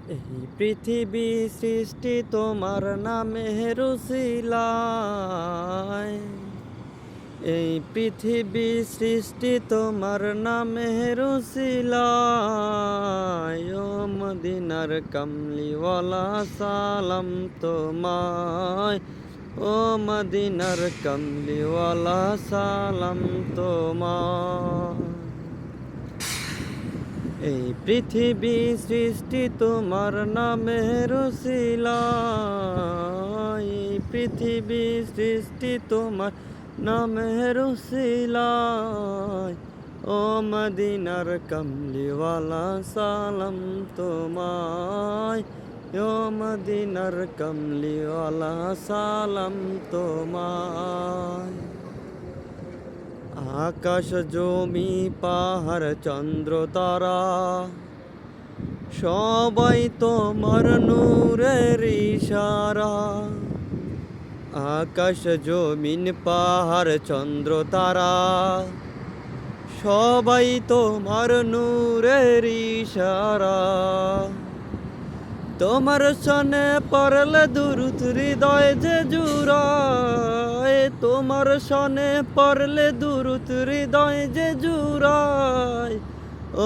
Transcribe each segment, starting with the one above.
এই পৃথিবী সৃষ্টি তোমার নামের উছিলায়। এই পৃথিবী সৃষ্টি তোমার নামের উছিলায়। ও মদিনার কামলিওয়ালা সালাম তোমায়। ও মদিনার কামলিওয়ালা সালাম তোমায়। এই পৃথিবী সৃষ্টি তোমার নামের উছিলায়। এই পৃথিবী সৃষ্টি তোমার নামের উছিলায়। ও মদিনার কামলিওয়ালা সালাম তোমায়। ও মদিনার কামলিওয়ালা সালাম তোমায়। আকাশ জমি পাহাড় চন্দ্র তারা সবাই তোমার নূরের ইশারা। আকাশ জমিন পাহাড় চন্দ্র তারা সবাই তোমার নূরের ইশারা। তোমার সনে পড়লে দুরুদ হৃদয় যে জুড়ায়। তোমার সনে পড়লে দুরুদ হৃদয় যে জুড়ায়।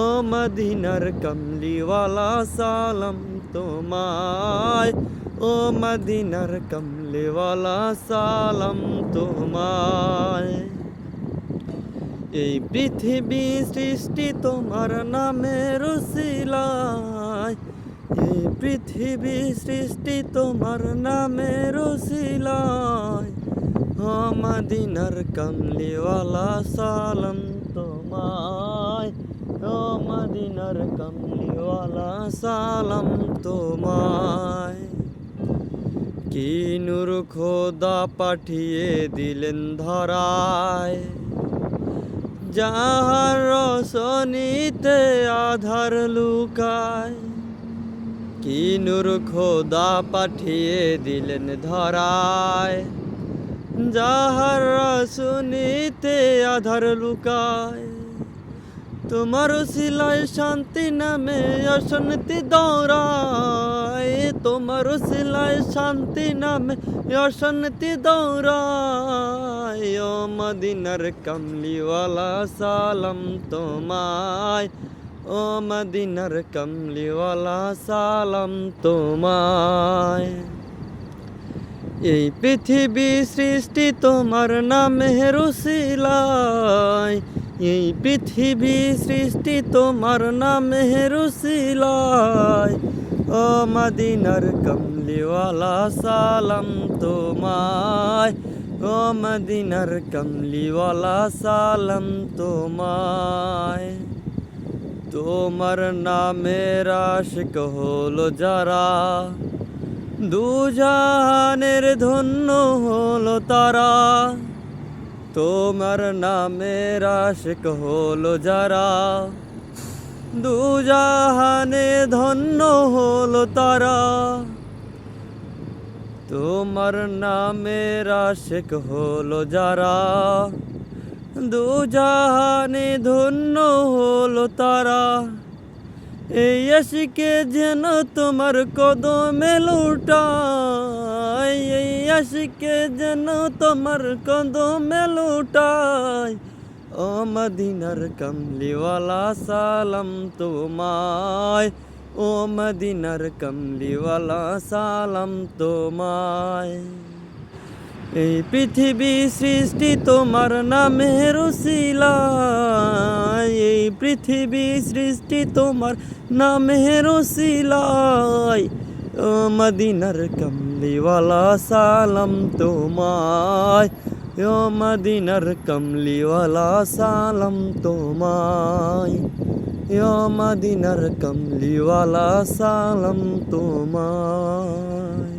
ও মদিনার কামলিওয়ালা সালাম তোমায়। ও মদিনার কামলিওয়ালা সালাম তোমায়। এই পৃথিবী সৃষ্টি তোমার নামের উছিলায়। এই পৃথিবী সৃষ্টি তোমার নামের উছিলায়। ও মদিনার কামলিওয়ালা সালাম তোমায়। ও মদিনার কামলিওয়ালা সালাম তোমায়। কি নূর খোদা পাঠিয়ে দিলেন ধরায়। যাহার রসনীতে আধার লুকায়। কি নূর খোদা পাঠিয়ে দিলেন ধরায়। যাহার রসনীতে আধার লুকায়। তোমার উছিলায় শান্তি নামে অশান্তি দৌড়ায়। তোমার উছিলায় শান্তি নামে অশান্তি দৌড়ায়। ও মদিনার কামলিওয়ালা সালাম তোমায়। ও মদিনার কামলিওয়ালা সালাম তোমায়। এই পৃথিবী সৃষ্টি তোমার নামের উছিলায়। এই পৃথিবী সৃষ্টি তোমার নামের উছিলায়। ও মদিনার কামলিওয়ালা সালাম তোমায়। ও মদিনার কামলিওয়ালা সালাম তোমায়। তোমার নামের আশিক হলো যারা দুজাহানের ধন্য হলো তারা। তোমার নামের আশিক হলো যারা দুজাহানে ধন্য হলো তারা। তোমার নামের আশিক হলো যারা দুজাহানে ধন্য হলো তারা। এই আশিকে যেন তোমার কদমে লুটায়। এই আশিকে যেন তোমার কদমে লুটায়। ও মদিনার কামলিওয়ালা সালাম তোমায়। ও মদিনার কামলিওয়ালা সালাম তোমায়। এই পৃথিবী সৃষ্টি তোমার নামের উছিলায়। এই পৃথিবী সৃষ্টি তোমার নামের উছিলায়। ও মদিনার কামলিওয়ালা সালাম তোমায়। ও মদিনার কামলিওয়ালা সালাম তোমায়। ও মদিনার কামলিওয়ালা সালাম তোমায়।